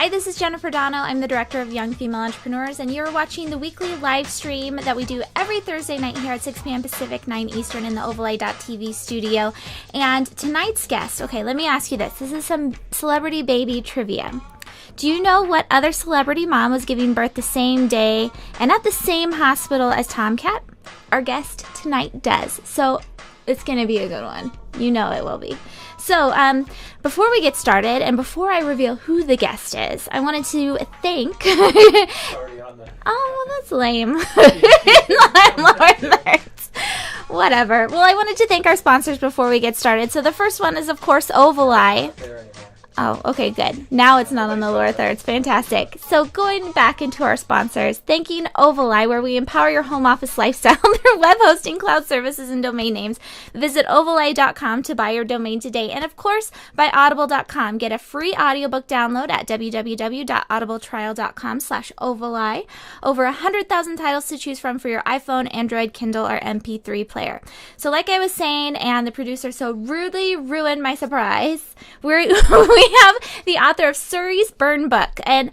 Hi, this is Jennifer Dono. I'm the director of Young Female Entrepreneurs, and you're watching the weekly live stream that we do every Thursday night here at 6 p.m. Pacific, 9 Eastern in the Ovaleye.tv studio. And tonight's guest, okay, let me ask you this. This is some celebrity baby trivia. Do you know what other celebrity mom was giving birth the same day and at the same hospital as Tomcat? Our guest tonight does. So it's going to be a good one. You know it will be. So, before we get started, and before I reveal who the guest is, I wanted to thank... Oh, well, that's lame. Whatever. Well, I wanted to thank our sponsors before we get started. So the first one is, of course, Ovaleye. Oh, okay, good. Now it's not on the lower thirds. Fantastic. So going back into our sponsors, thanking Ovaleye, where we empower your home office lifestyle through web hosting, cloud services, and domain names. Visit Ovaleye.com to buy your domain today. And of course, by Audible.com. Get a free audiobook download at www.audibletrial.com/Ovaleye. Over 100,000 titles to choose from for your iPhone, Android, Kindle, or MP3 player. So like I was saying, and the producer so rudely ruined my surprise, we have the author of Suris Burn book. And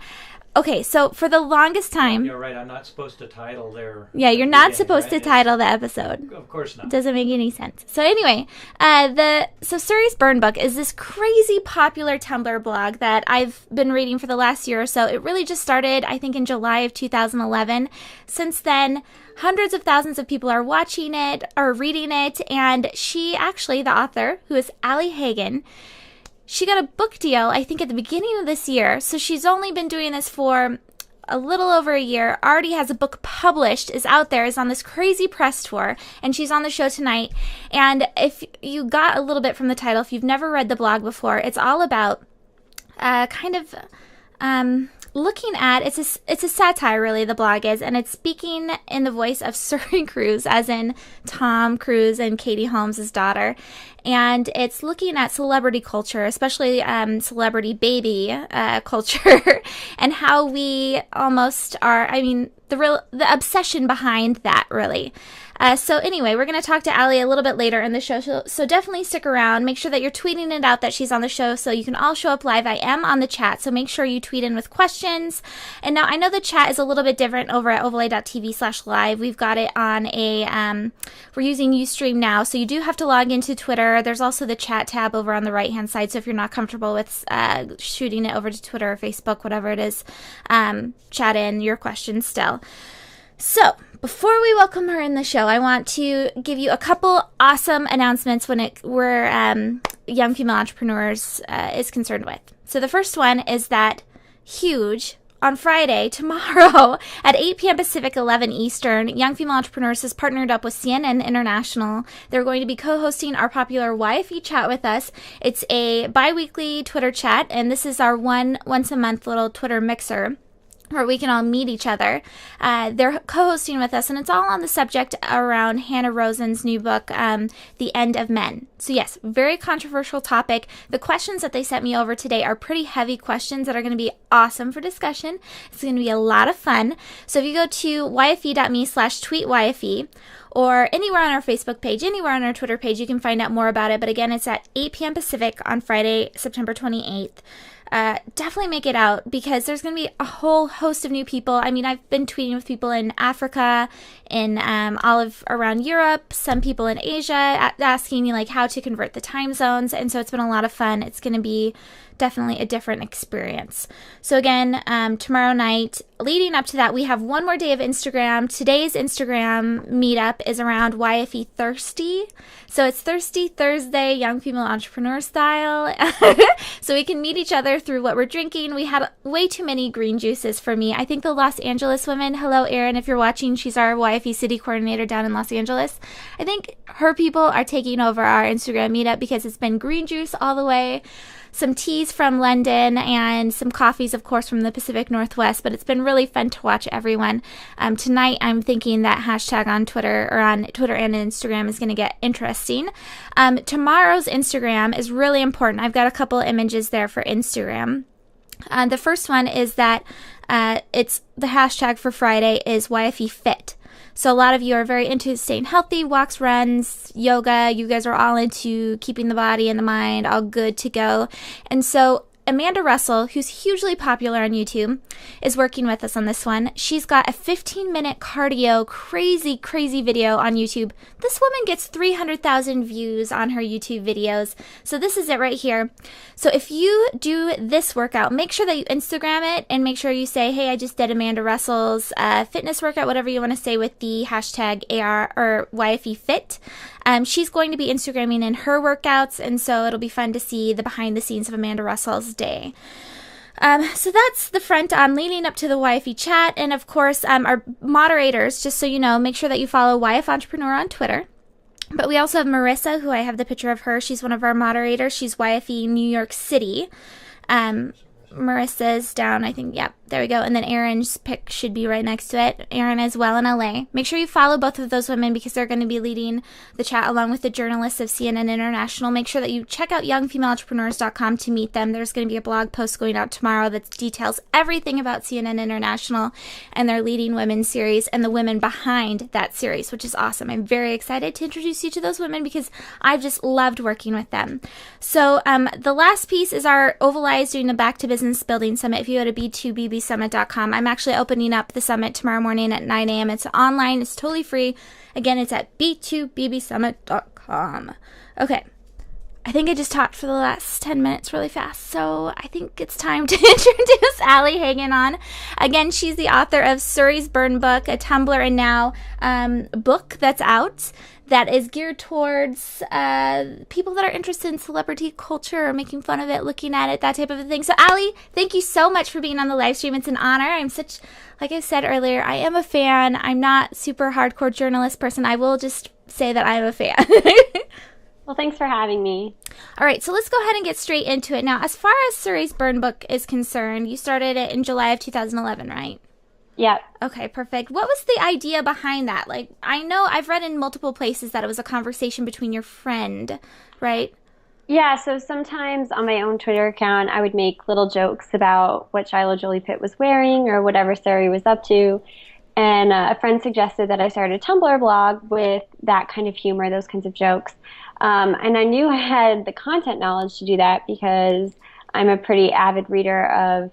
okay, so for the longest time... You're right, I'm not supposed to title their... Yeah, you're not supposed to title the episode. Of course not. Doesn't make any sense. So anyway, Suris Burn book is this crazy popular Tumblr blog that I've been reading for the last year or so. It really just started, I think, in July of 2011. Since then, hundreds of thousands of people are watching it or reading it, and she actually, the author, who is Ali Hagen, she got a book deal, I think, at the beginning of this year. So she's only been doing this for a little over a year, already has a book published, is out there, is on this crazy press tour, and she's on the show tonight. And if you got a little bit from the title, if you've never read the blog before, it's all about looking at, it's a satire, really, the blog is, and it's speaking in the voice of Suri Cruise, as in Tom Cruise and Katie Holmes' daughter. And it's looking at celebrity culture, especially celebrity baby culture, and how we almost are, the obsession behind that, really. So anyway, we're going to talk to Ali a little bit later in the show, so definitely stick around. Make sure that you're tweeting it out that she's on the show so you can all show up live. I am on the chat, so make sure you tweet in with questions. And now I know the chat is a little bit different over at ovaleye.tv/live. We've got it on we're using Ustream now, so you do have to log into Twitter. There's also the chat tab over on the right-hand side, so if you're not comfortable with shooting it over to Twitter or Facebook, whatever it is, chat in your questions still. So, before we welcome her in the show, I want to give you a couple awesome announcements where Young Female Entrepreneurs is concerned with. So the first one is that huge, on Friday, tomorrow, at 8 p.m. Pacific, 11 Eastern, Young Female Entrepreneurs has partnered up with CNN International. They're going to be co-hosting our popular YFE chat with us. It's a bi-weekly Twitter chat, and this is our once-a-month little Twitter mixer, where we can all meet each other. They're co-hosting with us, and it's all on the subject around Hannah Rosen's new book, The End of Men. So yes, very controversial topic. The questions that they sent me over today are pretty heavy questions that are going to be awesome for discussion. It's going to be a lot of fun. So if you go to yfe.me/tweetYFE, or anywhere on our Facebook page, anywhere on our Twitter page, you can find out more about it. But again, it's at 8 p.m. Pacific on Friday, September 28th. Definitely make it out, because there's going to be a whole host of new people. I mean, I've been tweeting with people in Africa, in around Europe, some people in Asia asking me like how to convert the time zones, and so it's been a lot of fun. It's going to be definitely a different experience. So again, tomorrow night, leading up to that, we have one more day of Instagram. Today's Instagram meetup is around YFE Thirsty. So it's Thirsty Thursday, Young Female Entrepreneur style. So we can meet each other through what we're drinking. We had way too many green juices for me. I think the Los Angeles women, hello Erin, if you're watching, she's our YFE city coordinator down in Los Angeles. I think her people are taking over our Instagram meetup because it's been green juice all the way. Some teas from London and some coffees, of course, from the Pacific Northwest, but it's been really fun to watch everyone. Tonight, I'm thinking that hashtag on Twitter and Instagram is going to get interesting. Tomorrow's Instagram is really important. I've got a couple images there for Instagram. The first one is that it's the hashtag for Friday is YFE Fit. So a lot of you are very into staying healthy, walks, runs, yoga. You guys are all into keeping the body and the mind all good to go. And so Amanda Russell, who's hugely popular on YouTube, is working with us on this one. She's got a 15-minute cardio, crazy video on YouTube. This woman gets 300,000 views on her YouTube videos. So this is it right here. So if you do this workout, make sure that you Instagram it and make sure you say, hey, I just did Amanda Russell's fitness workout, whatever you want to say with the hashtag AR or YFE Fit. She's going to be Instagramming in her workouts, and so it'll be fun to see the behind the scenes of Amanda Russell's day. So that's the front on leading up to the YFE chat, and of course, our moderators, just so you know, make sure that you follow YF Entrepreneur on Twitter. But we also have Marissa, who I have the picture of her. She's one of our moderators. She's YFE New York City. Marissa's down, I think, yep, there we go. And then Erin's pic should be right next to it. Erin as well in LA. Make sure you follow both of those women because they're going to be leading the chat along with the journalists of CNN International. Make sure that you check out youngfemaleentrepreneurs.com to meet them. There's going to be a blog post going out tomorrow that details everything about CNN International and their Leading Women series and the women behind that series, which is awesome. I'm very excited to introduce you to those women because I've just loved working with them. So the last piece is our Oval Eye is doing the Back to Business Building Summit. If you go to b2bbsummit.com, I'm actually opening up the summit tomorrow morning at 9 a.m. It's online. It's totally free. Again, it's at b2bbsummit.com. Okay. I think I just talked for the last 10 minutes really fast, so I think it's time to introduce Allie Hagan on. Again, she's the author of Suris Burn book, a Tumblr and Now book that's out that is geared towards people that are interested in celebrity culture or making fun of it, looking at it, that type of a thing. So, Allie, thank you so much for being on the live stream. It's an honor. I'm such, like I said earlier, I am a fan. I'm not super hardcore journalist person. I will just say that I'm a fan. Well, thanks for having me. All right, so let's go ahead and get straight into it. Now, as far as Suris Burn book is concerned, you started it in July of 2011, right? Yep. Okay, perfect. What was the idea behind that? Like, I know I've read in multiple places that it was a conversation between your friend, right? Yeah, so sometimes on my own Twitter account, I would make little jokes about what Shiloh Jolie Pitt was wearing or whatever Suri was up to. And a friend suggested that I start a Tumblr blog with that kind of humor, those kinds of jokes. And I knew I had the content knowledge to do that because I'm a pretty avid reader of,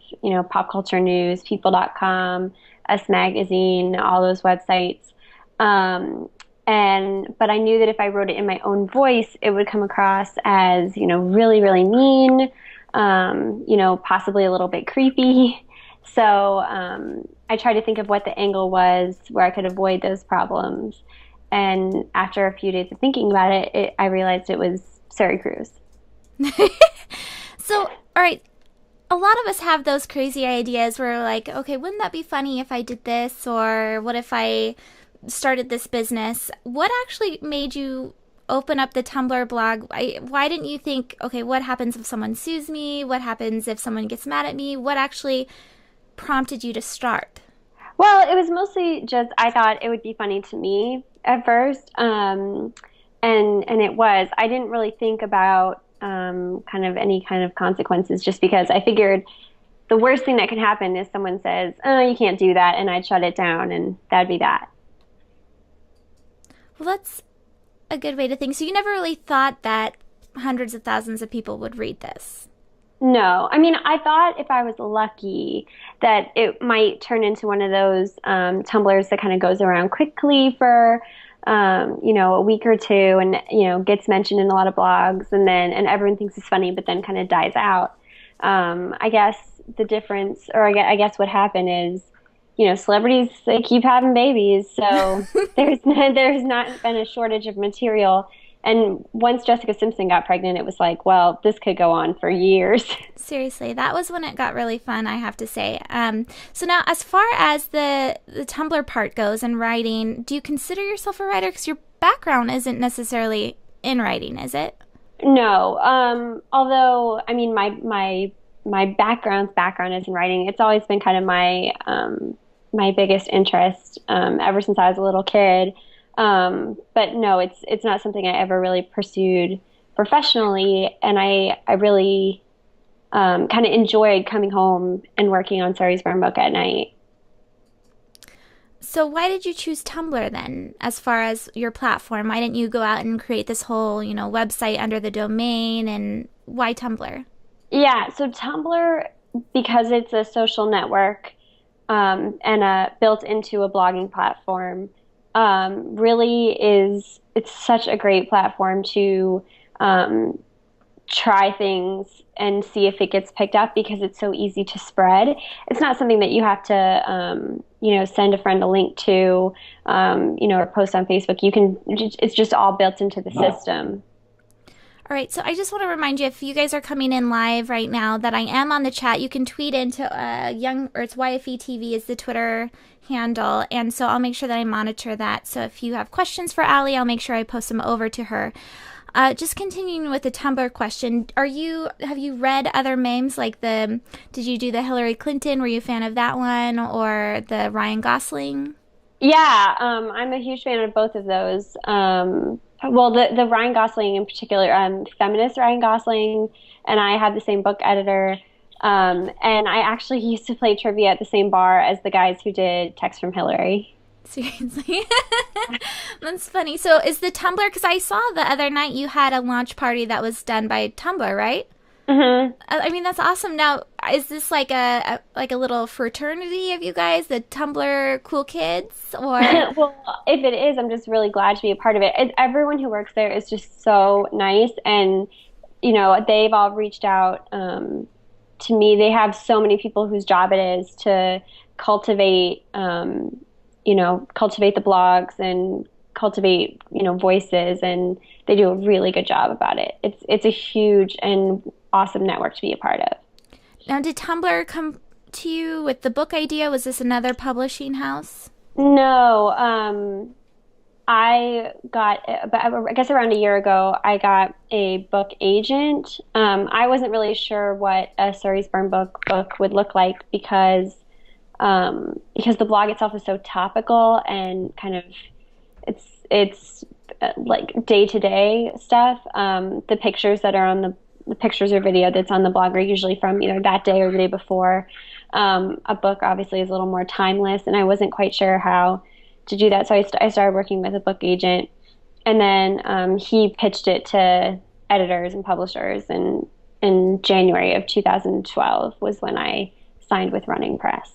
pop culture news, people.com, Us Magazine, all those websites. But I knew that if I wrote it in my own voice, it would come across as, really, really mean, possibly a little bit creepy. So I tried to think of what the angle was where I could avoid those problems. And after a few days of thinking about it, I realized it was Suri Cruise. So, all right, a lot of us have those crazy ideas where we're like, okay, wouldn't that be funny if I did this? Or what if I started this business? What actually made you open up the Tumblr blog? Why didn't you think, okay, what happens if someone sues me? What happens if someone gets mad at me? What actually prompted you to start? Well, it was mostly just I thought it would be funny to me at first, and it was. I didn't really think about kind of any kind of consequences just because I figured the worst thing that could happen is someone says, oh, you can't do that, and I'd shut it down, and that'd be that. Well, that's a good way to think. So you never really thought that hundreds of thousands of people would read this? No. I mean, I thought if I was lucky that it might turn into one of those Tumblrs that kind of goes around quickly for, a week or two and, gets mentioned in a lot of blogs and everyone thinks it's funny, but then kind of dies out. I guess the difference, or I guess what happened is, celebrities, they keep having babies. So there's not been a shortage of material. And once Jessica Simpson got pregnant, it was like, well, this could go on for years. Seriously, that was when it got really fun, I have to say. So now, as far as the Tumblr part goes and writing, do you consider yourself a writer? Because your background isn't necessarily in writing, is it? No. Although, I mean, my background is in writing. It's always been kind of my biggest interest ever since I was a little kid. But no, it's not something I ever really pursued professionally, and I really kind of enjoyed coming home and working on Suris Burn book at night. So why did you choose Tumblr then, as far as your platform? Why didn't you go out and create this whole, website under the domain, and why Tumblr? Yeah, so Tumblr, because it's a social network and built into a blogging platform, really it's such a great platform to um, try things and see if it gets picked up because it's so easy to spread. It's not something that you have to, send a friend a link to, or post on Facebook. It's just all built into the system. All right, so I just want to remind you, if you guys are coming in live right now, that I am on the chat. You can tweet into it's YFETV is the Twitter handle, and so I'll make sure that I monitor that. So if you have questions for Allie, I'll make sure I post them over to her. Just continuing with the Tumblr question, have you read other memes did you do the Hillary Clinton? Were you a fan of that one, or the Ryan Gosling? Yeah, I'm a huge fan of both of those. Well, the Ryan Gosling in particular, feminist Ryan Gosling, and I had the same book editor. And I actually used to play trivia at the same bar as the guys who did Text from Hillary. Seriously? That's funny. So is the Tumblr, because I saw the other night you had a launch party that was done by Tumblr, right? Mm-hmm. I mean, that's awesome. Now, is this like a little fraternity of you guys, the Tumblr cool kids, or? Well, if it is, I'm just really glad to be a part of it. Everyone who works there is just so nice, and they've all reached out to me. They have so many people whose job it is to cultivate, cultivate the blogs and cultivate, voices, and they do a really good job about it. It's a huge and awesome network to be a part of. Now, did Tumblr come to you with the book idea? Was this another publishing house? No, I guess around a year ago, I got a book agent. I wasn't really sure what a Suris Burn book would look like because the blog itself is so topical and kind of it's like day to day stuff. The pictures that are on the pictures or video that's on the blog are usually from either that day or the day before. A book obviously is a little more timeless, and I wasn't quite sure how to do that, so I started working with a book agent, and then he pitched it to editors and publishers, and in January of 2012 was when I signed with Running Press.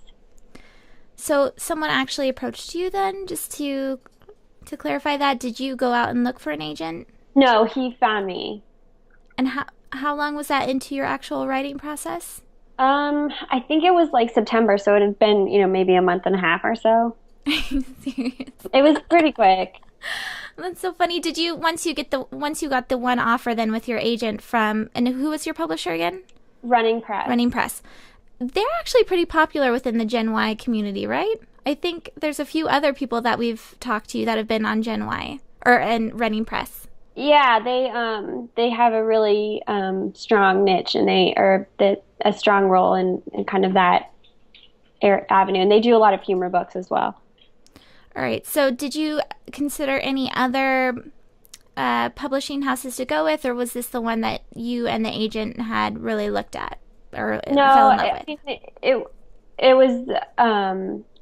So someone actually approached you then, just to clarify that? Did you go out and look for an agent? No, he found me. And how long was that into your actual writing process? I think it was like September, so it had been, maybe a month and a half or so. Serious? It was pretty quick. That's so funny. Did you once you got the one offer then with your agent and who was your publisher again? Running Press. Running Press. They're actually pretty popular within the Gen Y community, right? I think there's a few other people that we've talked to that have been on Gen Y and Running Press. Yeah, they have a really strong niche, and a strong role in kind of that avenue, and they do a lot of humor books as well. All right. So, did you consider any other publishing houses to go with, or was this the one that you and the agent had really looked at or fell in love with?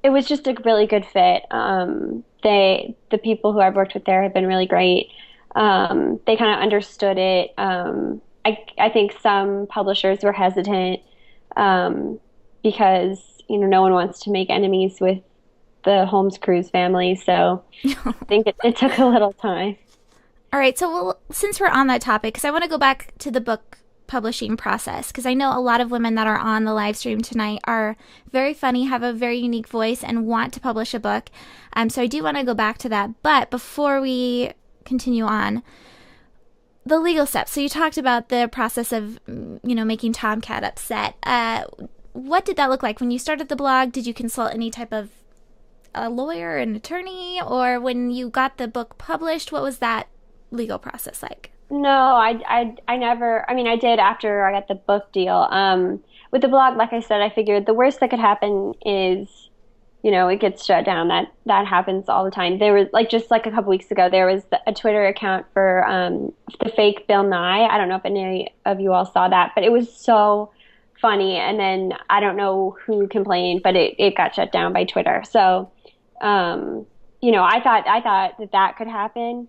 It was just a really good fit. The people who I've worked with there have been really great. They kind of understood it. I think some publishers were hesitant because no one wants to make enemies with the Holmes Cruise family, so I think it took a little time. All right, so since we're on that topic, because I want to go back to the book publishing process, because I know a lot of women that are on the live stream tonight are very funny, have a very unique voice, and want to publish a book. So I do want to go back to that. But before we continue on, the legal steps. So you talked about the process of, making Tomcat upset. What did that look like when you started the blog? Did you consult any type of a lawyer, an attorney, or when you got the book published, what was that legal process like? No, I never. I mean, I did after I got the book deal. With the blog, like I said, I figured the worst that could happen is, it gets shut down. That happens all the time. There was just a couple weeks ago, there was a Twitter account for the fake Bill Nye. I don't know if any of you all saw that, but it was so funny. And then I don't know who complained, but it got shut down by Twitter. So, I thought that could happen.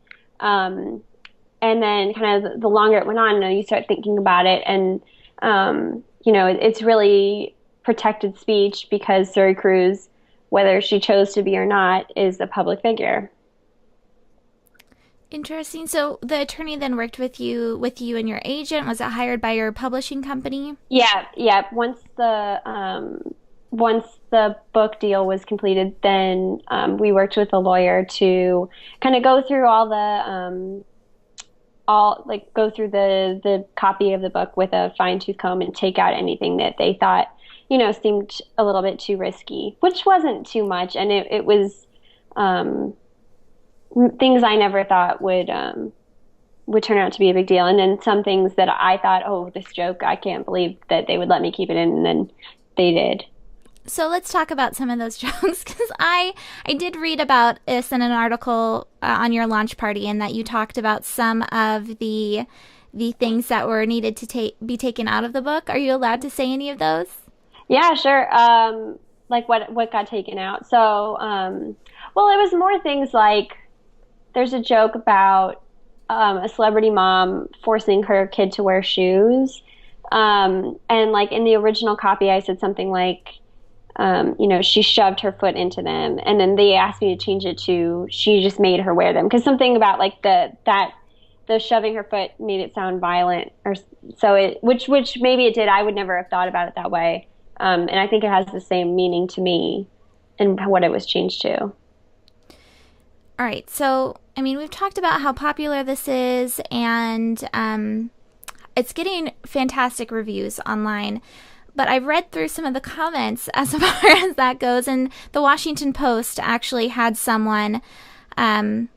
And then kind of the longer it went on, you start thinking about it. And It's really protected speech because Suri Cruz, whether she chose to be or not, is a public figure. Interesting. So the attorney then worked with you and your agent. Was it hired by your publishing company? Yeah, yeah. Once the book deal was completed, then we worked with a lawyer to kind of go through go through the copy of the book with a fine-tooth comb and take out anything that they thought, seemed a little bit too risky, which wasn't too much, and it was things I never thought would turn out to be a big deal, and then some things that I thought, oh, this joke, I can't believe that they would let me keep it in, and then they did. So let's talk about some of those jokes, because I did read about this in an article on your launch party, and that you talked about some of the things that were needed to be taken out of the book. Are you allowed to say any of those? Yeah, sure. Like what got taken out. So, well, it was more things like there's a joke about a celebrity mom forcing her kid to wear shoes. And like in the original copy, I said something like, she shoved her foot into them, and then they asked me to change it to she just made her wear them, because something about like the shoving her foot made it sound violent, or so which maybe it did. I would never have thought about it that way, and I think it has the same meaning to me and what it was changed to. All right, so I mean, we've talked about how popular this is, and it's getting fantastic reviews online. But I've read through some of the comments as far as that goes, and the Washington Post actually had someone that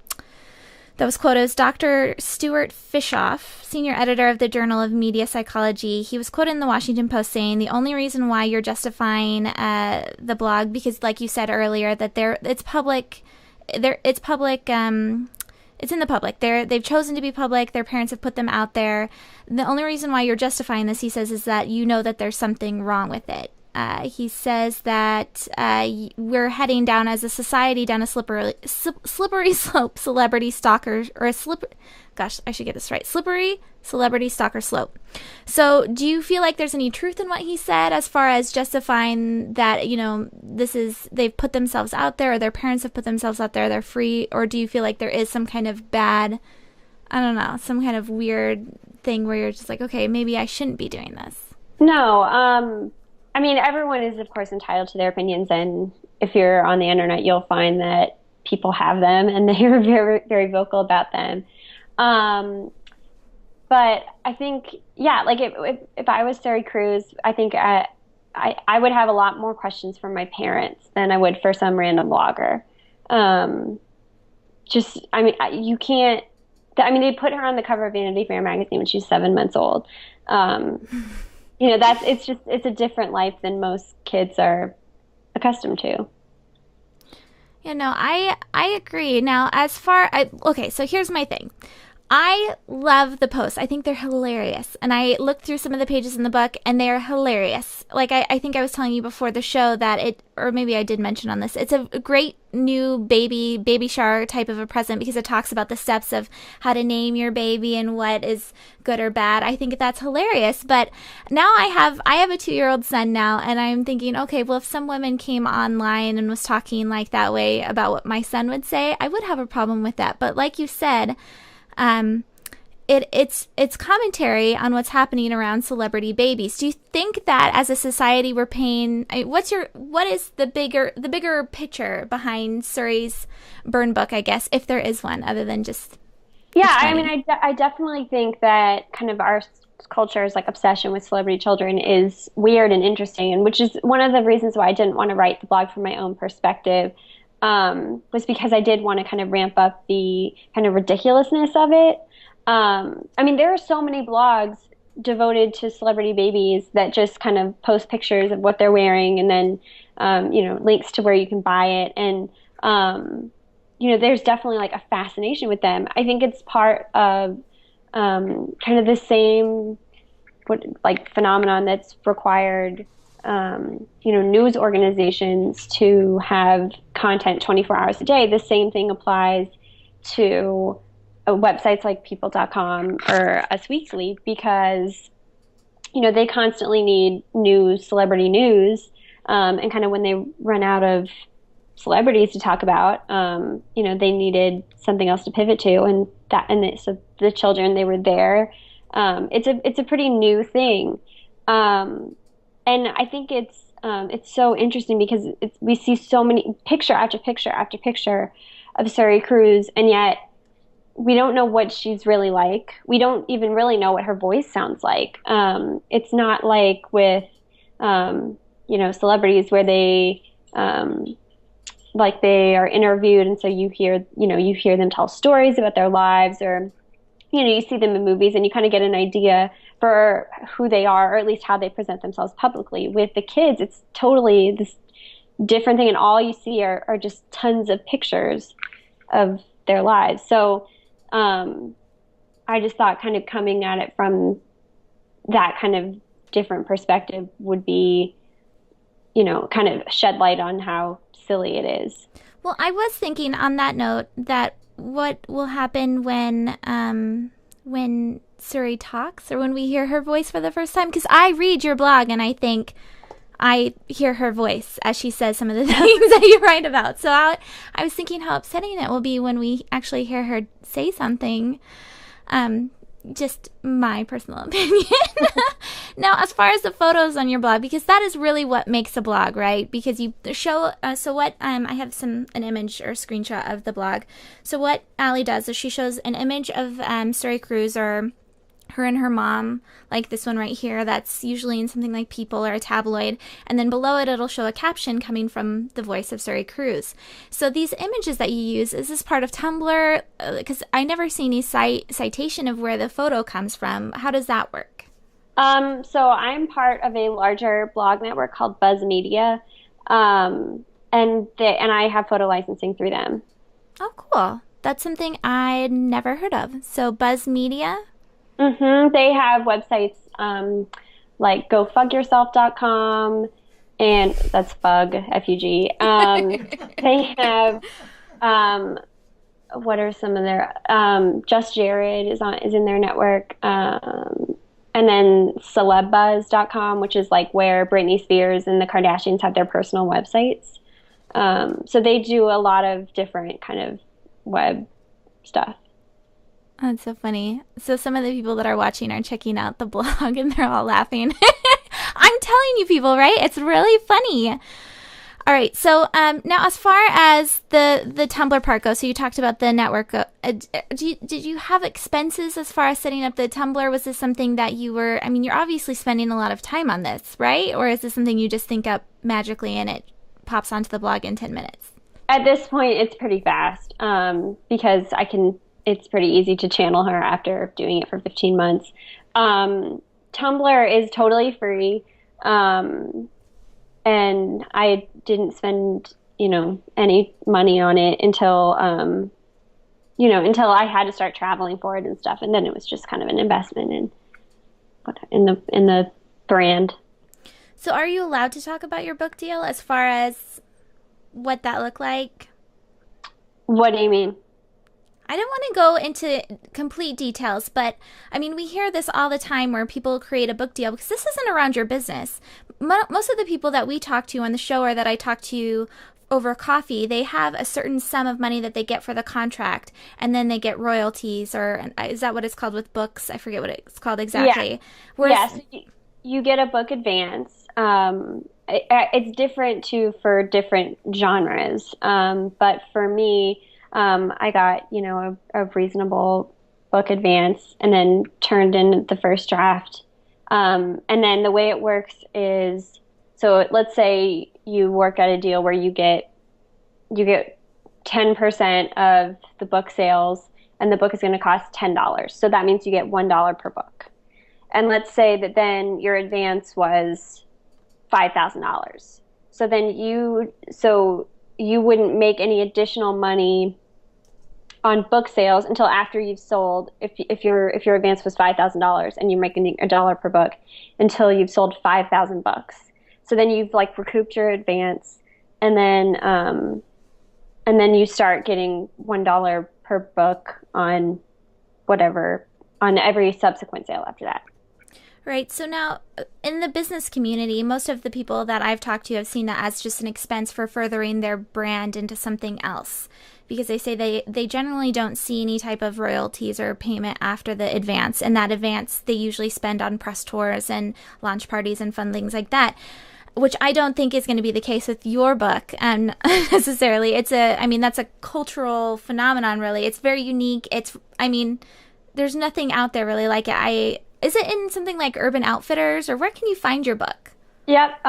was quoted as Dr. Stuart Fishoff, senior editor of the Journal of Media Psychology. He was quoted in the Washington Post saying, "The only reason why you're justifying the blog, because like you said earlier, that it's public, it's in the public. They've chosen to be public. Their parents have put them out there. The only reason why you're justifying this," he says, "is that you know that there's something wrong with it." He says that we're heading down as a society down a slippery slope, celebrity stalker, or I should get this right, slippery celebrity stalker slope. So do you feel like there's any truth in what he said as far as justifying that, they've put themselves out there, or their parents have put themselves out there, they're free, or do you feel like there is some kind of bad, I don't know, some kind of weird thing where you're just like, okay, maybe I shouldn't be doing this? No, I mean, everyone is, of course, entitled to their opinions, and if you're on the internet, you'll find that people have them, and they are very, very vocal about them. But I think, yeah, like if I was Suri Cruz, I think I would have a lot more questions from my parents than I would for some random blogger. You can't. They put her on the cover of Vanity Fair magazine when she was 7 months old. It's a different life than most kids are accustomed to. I agree. Now, so here's my thing. I love the posts. I think they're hilarious. And I looked through some of the pages in the book, and they are hilarious. Like, I think I was telling you before the show that or maybe I did mention on this, it's a great new baby shower type of a present, because it talks about the steps of how to name your baby and what is good or bad. I think that's hilarious. But now I have a 2-year-old son now, and I'm thinking, okay, well, if some woman came online and was talking like that way about what my son would say, I would have a problem with that. But like you said, it's commentary on what's happening around celebrity babies. Do you think that as a society we're paying? What is the bigger picture behind Suris Burn book? I guess, if there is one, other than just I definitely think that kind of our culture's like obsession with celebrity children is weird and interesting, and which is one of the reasons why I didn't want to write the blog from my own perspective. Was because I did want to kind of ramp up the kind of ridiculousness of it. There are so many blogs devoted to celebrity babies that just kind of post pictures of what they're wearing, and then, links to where you can buy it. And, there's definitely like a fascination with them. I think it's part of kind of the same phenomenon that's required news organizations to have content 24 hours a day. The same thing applies to websites like people.com or Us Weekly, because they constantly need new celebrity news. And kind of when they run out of celebrities to talk about, they needed something else to pivot to, so the children, they were there. It's a pretty new thing, and I think it's so interesting because we see so many picture after picture after picture of Suri Cruise, and yet we don't know what she's really like. We don't even really know what her voice sounds like. It's not like with celebrities where they they are interviewed, and so you hear them tell stories about their lives, or you see them in movies and you kind of get an idea for who they are, or at least how they present themselves publicly. With the kids, it's totally this different thing, and all you see are just tons of pictures of their lives. So I just thought kind of coming at it from that kind of different perspective would be, kind of shed light on how silly it is. Well, I was thinking on that note that what will happen when Suri talks, or when we hear her voice for the first time, because I read your blog and I think I hear her voice as she says some of the things that you write about. So I was thinking how upsetting it will be when we actually hear her say something. Just my personal opinion. Now, as far as the photos on your blog, because that is really what makes a blog, right? Because you show, I have an image or screenshot of the blog. So what Allie does is she shows an image of Suri Cruise, or her and her mom, like this one right here, that's usually in something like People or a tabloid, and then below it, it'll show a caption coming from the voice of Suri Cruise. So these images that you use, is this part of Tumblr? Because I never see any citation of where the photo comes from. How does that work? So I'm part of a larger blog network called Buzz Media, and I have photo licensing through them. Oh, cool. That's something I'd never heard of. So Buzz Media? Mm-hmm. They have websites like gofugyourself.com, and that's fug, F-U-G. They have what are some of their Just Jared is in their network, and then celebbuzz.com, which is like where Britney Spears and the Kardashians have their personal websites. So they do a lot of different kind of web stuff. That's so funny. So some of the people that are watching are checking out the blog and they're all laughing. I'm telling you, people, right? It's really funny. All right. So now, as far as the Tumblr part goes, so you talked about the network. Did you have expenses as far as setting up the Tumblr? Was this something that you're obviously spending a lot of time on this, right? Or is this something you just think up magically and it pops onto the blog in 10 minutes? At this point, it's pretty fast because it's pretty easy to channel her after doing it for 15 months. Tumblr is totally free. And I didn't spend, any money on it until I had to start traveling for it and stuff. And then it was just kind of an investment in the brand. So are you allowed to talk about your book deal as far as what that looked like? What do you mean? I don't want to go into complete details, but we hear this all the time where people create a book deal because this isn't around your business. Most of the people that we talk to on the show, or that I talk to over coffee, they have a certain sum of money that they get for the contract, and then they get royalties, or is that what it's called with books? I forget what it's called exactly. Yeah. Yes, you get a book advance. It's different too for different genres, but for me, I got, a reasonable book advance and then turned in the first draft. And then the way it works is, so let's say you work out a deal where you get 10% of the book sales, and the book is going to cost $10. So that means you get $1 per book. And let's say that then your advance was $5,000. So then you wouldn't make any additional money on book sales until after you've sold, if your advance was $5,000 and you're making $1 per book, until you've sold 5,000 books. So then you've recouped your advance, and then you start getting $1 per book on every subsequent sale after that. Right. So now, in the business community, most of the people that I've talked to have seen that as just an expense for furthering their brand into something else, because they say they generally don't see any type of royalties or payment after the advance, and that advance they usually spend on press tours and launch parties and fun things like that, which I don't think is going to be the case with your book necessarily. That's a cultural phenomenon, really. It's very unique. There's nothing out there really like it. Is it in something like Urban Outfitters, or where can you find your book? Yep.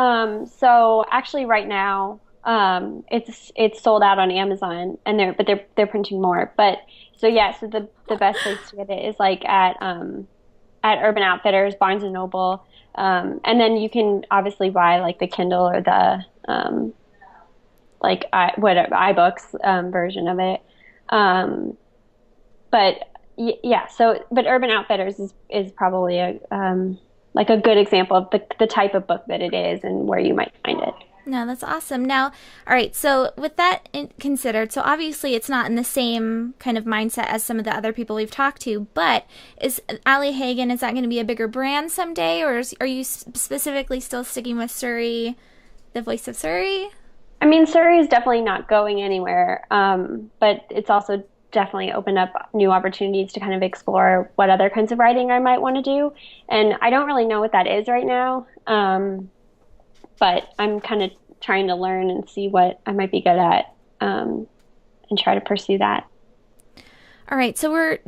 So actually right now, it's sold out on Amazon, and they're printing more. But so the best place to get it is like at Urban Outfitters, Barnes and Noble, and then you can obviously buy like the Kindle or the iBooks version of it. But Urban Outfitters is probably a good example of the type of book that it is and where you might find it. No, that's awesome. Now, all right, so with that considered, so obviously it's not in the same kind of mindset as some of the other people we've talked to, but is Ali Hagen, is that going to be a bigger brand someday, or are you specifically still sticking with Suri, the voice of Suri? I mean, Suri is definitely not going anywhere, but it's also definitely opened up new opportunities to kind of explore what other kinds of writing I might want to do. And I don't really know what that is right now. But I'm kind of trying to learn and see what I might be good at, and try to pursue that. All right. So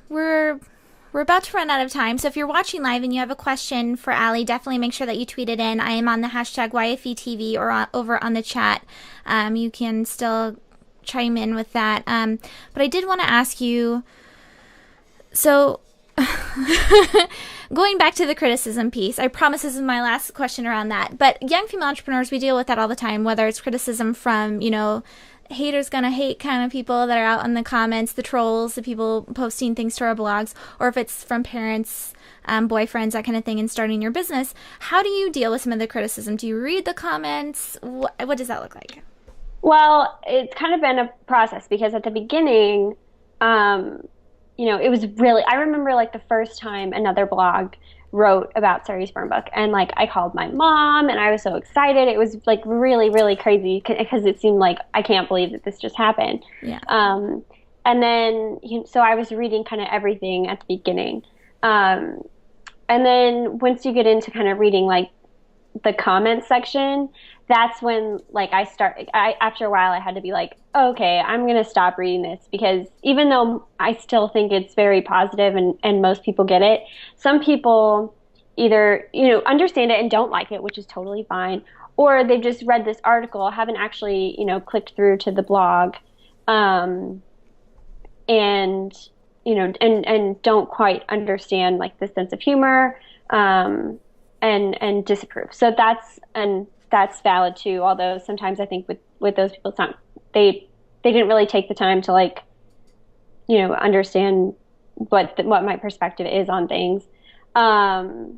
we're about to run out of time. So if you're watching live and you have a question for Ali, definitely make sure that you tweet it in. I am on the hashtag YFETV or over on the chat. You can still chime in with that. But I did want to ask you, so going back to the criticism piece, I promise this is my last question around that, but young female entrepreneurs, we deal with that all the time, whether it's criticism from, haters gonna hate kind of people that are out in the comments, the trolls, the people posting things to our blogs, or if it's from parents, boyfriends, that kind of thing, and starting your business. How do you deal with some of the criticism? Do you read the comments? What does that look like? Well, it's kind of been a process, because at the beginning, it was really, I remember like the first time another blog wrote about Suris Burn book, and like I called my mom and I was so excited. It was like really, really crazy, because it seemed like I can't believe that this just happened. Yeah. And then, so I was reading kind of everything at the beginning. And then once you get into kind of reading like the comment section, that's when like after a while I had to be like, okay, I'm going to stop reading this, because even though I still think it's very positive and most people get it, some people either, understand it and don't like it, which is totally fine, or they've just read this article, haven't actually, clicked through to the blog, and don't quite understand like the sense of humor, and disapprove. So that's valid too. Although sometimes I think with those people, it's not, they didn't really take the time to like, understand what my perspective is on things. So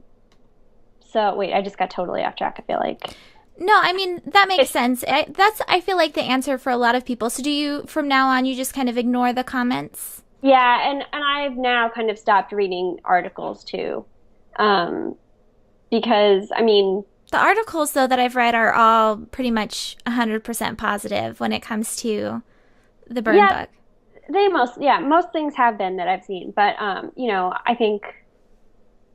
wait, I just got totally off track, I feel like. No, I mean, that makes sense. I feel like the answer for a lot of people. So do you, from now on, you just kind of ignore the comments? Yeah. And I've now kind of stopped reading articles too. Because I mean, the articles, though, that I've read are all pretty much 100% positive when it comes to the Burn book. Most things have been that I've seen. But, I think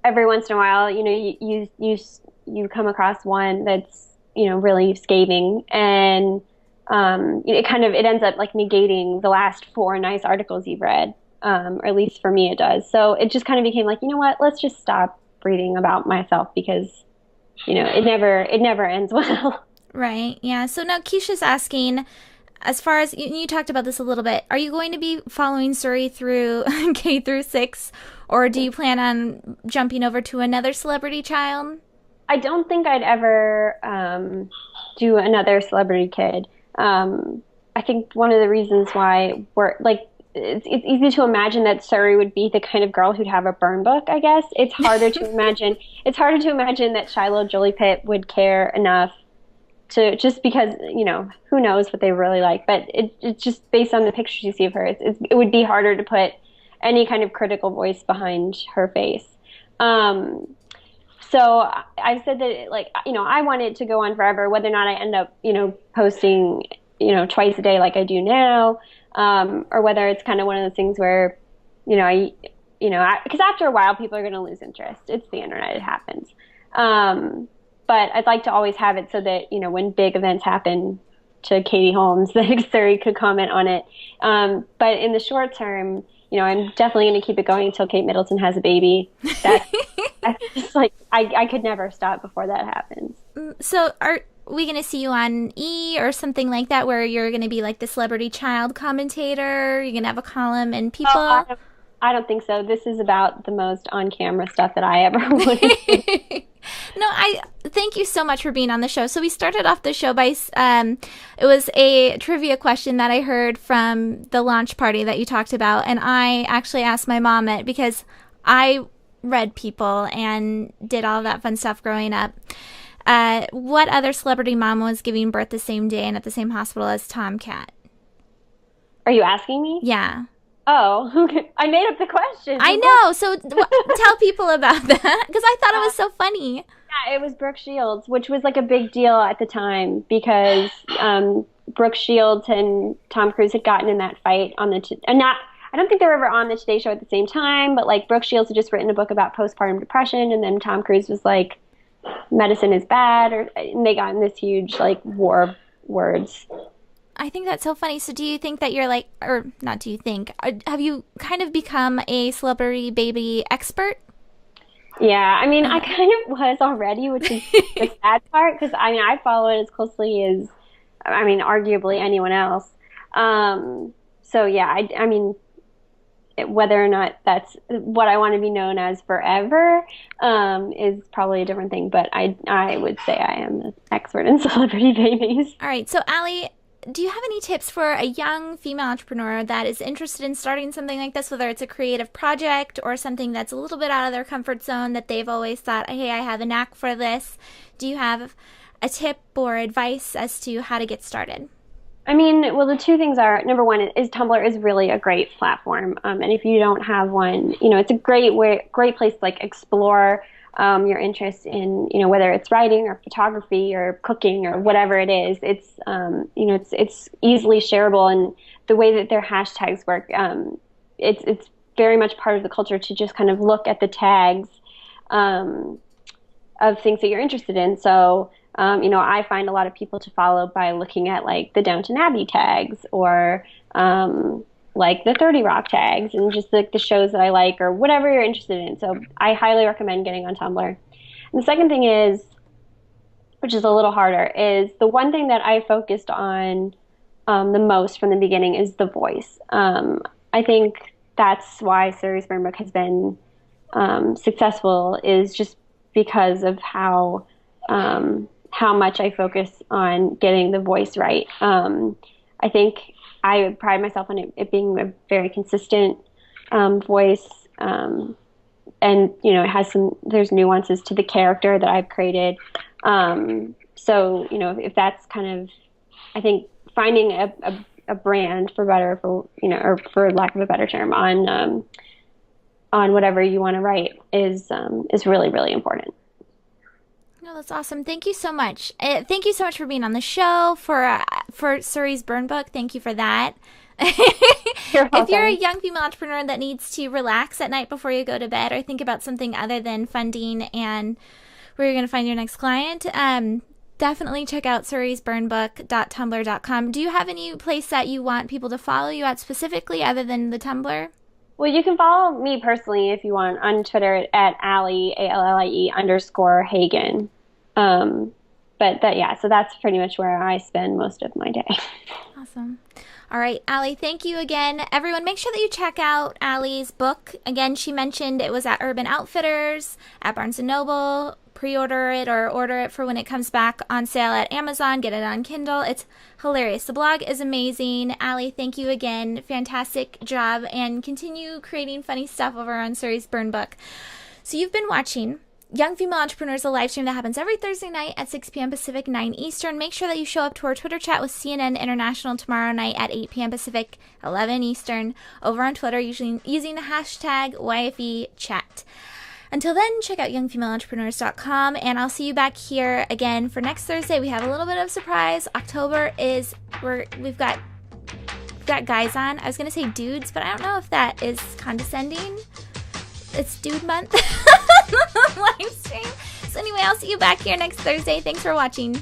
every once in a while, you come across one that's, really scathing, and it ends up like negating the last 4 nice articles you've read, or at least for me it does. So it just kind of became like, you know what, let's just stop reading about myself, because it never ends well. Right. Yeah. So now Keisha's asking, as far as you talked about this a little bit, are you going to be following Suri through K through 6, or do you plan on jumping over to another celebrity child? I don't think I'd ever do another celebrity kid. I think one of the reasons why it's easy to imagine that Suri would be the kind of girl who'd have a burn book, I guess. It's harder to imagine. It's harder to imagine that Shiloh Jolie Pitt would care enough to, just because, who knows what they really like. But it's just based on the pictures you see of her, it would be harder to put any kind of critical voice behind her face. So I've said that, like, I want it to go on forever, whether or not I end up, posting, twice a day like I do now, or whether it's kind of one of those things where, because after a while, people are going to lose interest. It's the internet; it happens. But I'd like to always have it so that, when big events happen to Katie Holmes, that Suri could comment on it. But in the short term, I'm definitely going to keep it going until Kate Middleton has a baby. That's just like, I could never stop before that happens. So are we going to see you on E! Or something like that, where you're going to be like the celebrity child commentator? You're going to have a column and people... Oh, I don't think so. This is about the most on-camera stuff that I ever would do. No, I thank you so much for being on the show. So we started off the show by, it was a trivia question that I heard from the launch party that you talked about, and I actually asked my mom it because I read People and did all that fun stuff growing up. What other celebrity mom was giving birth the same day and at the same hospital as Tomcat? Are you asking me? Yeah. Oh, I made up the question. I know. So tell people about that, because I thought it was so funny. Yeah, it was Brooke Shields, which was like a big deal at the time because Brooke Shields and Tom Cruise had gotten in that fight on the I don't think they were ever on the Today Show at the same time, but like Brooke Shields had just written a book about postpartum depression, and then Tom Cruise was like, medicine is bad, and they got in this huge like war of words. I think that's so funny. So do you think that you're like, or not do you think, have you kind of become a celebrity baby expert? Yeah, I mean, I kind of was already, which is the sad part, because I follow it as closely as, arguably anyone else. So yeah, I mean, whether or not that's what I want to be known as forever is probably a different thing, but I would say I am an expert in celebrity babies. All right, so Allie, do you have any tips for a young female entrepreneur that is interested in starting something like this, whether it's a creative project or something that's a little bit out of their comfort zone that they've always thought, hey, I have a knack for this? Do you have a tip or advice as to how to get started? I mean, well, the two things are, number one is Tumblr is really a great platform. And if you don't have one, it's a great place to like explore your interest in, whether it's writing or photography or cooking or whatever it is. It's, it's easily shareable, and the way that their hashtags work, it's very much part of the culture to just kind of look at the tags of things that you're interested in. So, I find a lot of people to follow by looking at like the Downton Abbey tags or like the 30 Rock tags and just like the shows that I like or whatever you're interested in. So I highly recommend getting on Tumblr. And the second thing is, which is a little harder, is the one thing that I focused on the most from the beginning is the voice. I think that's why Suris Burn has been successful, is just because of how much I focus on getting the voice right. I think I pride myself on it being a very consistent voice, and it has there's nuances to the character that I've created. So if that's kind of, I think finding a brand or for lack of a better term, on whatever you want to write is really, really important. No, that's awesome. Thank you so much. Thank you so much for being on the show, for Suris Burn book. Thank you for that. If you're a young female entrepreneur that needs to relax at night before you go to bed or think about something other than funding and where you're going to find your next client, definitely check out surisburnbook.tumblr.com. Do you have any place that you want people to follow you at specifically other than the Tumblr? Well, you can follow me personally if you want on Twitter at Allie, _Hagen. So that's pretty much where I spend most of my day. Awesome. All right, Allie, thank you again. Everyone, make sure that you check out Allie's book. Again, she mentioned it was at Urban Outfitters, at Barnes & Noble. Pre-order it or order it for when it comes back on sale at Amazon. Get it on Kindle. It's hilarious. The blog is amazing. Allie, thank you again. Fantastic job. And continue creating funny stuff over on Suris Burn book. So you've been watching Young Female Entrepreneurs, a live stream that happens every Thursday night at 6 p.m. Pacific, 9 Eastern. Make sure that you show up to our Twitter chat with CNN International tomorrow night at 8 p.m. Pacific, 11 Eastern, over on Twitter using the hashtag YFEchat. Until then, check out youngfemaleentrepreneurs.com, and I'll see you back here again for next Thursday. We have a little bit of surprise. October is we've got guys on. I was gonna say dudes, but I don't know if that is condescending. It's Dude Month live stream. So anyway, I'll see you back here next Thursday. Thanks for watching.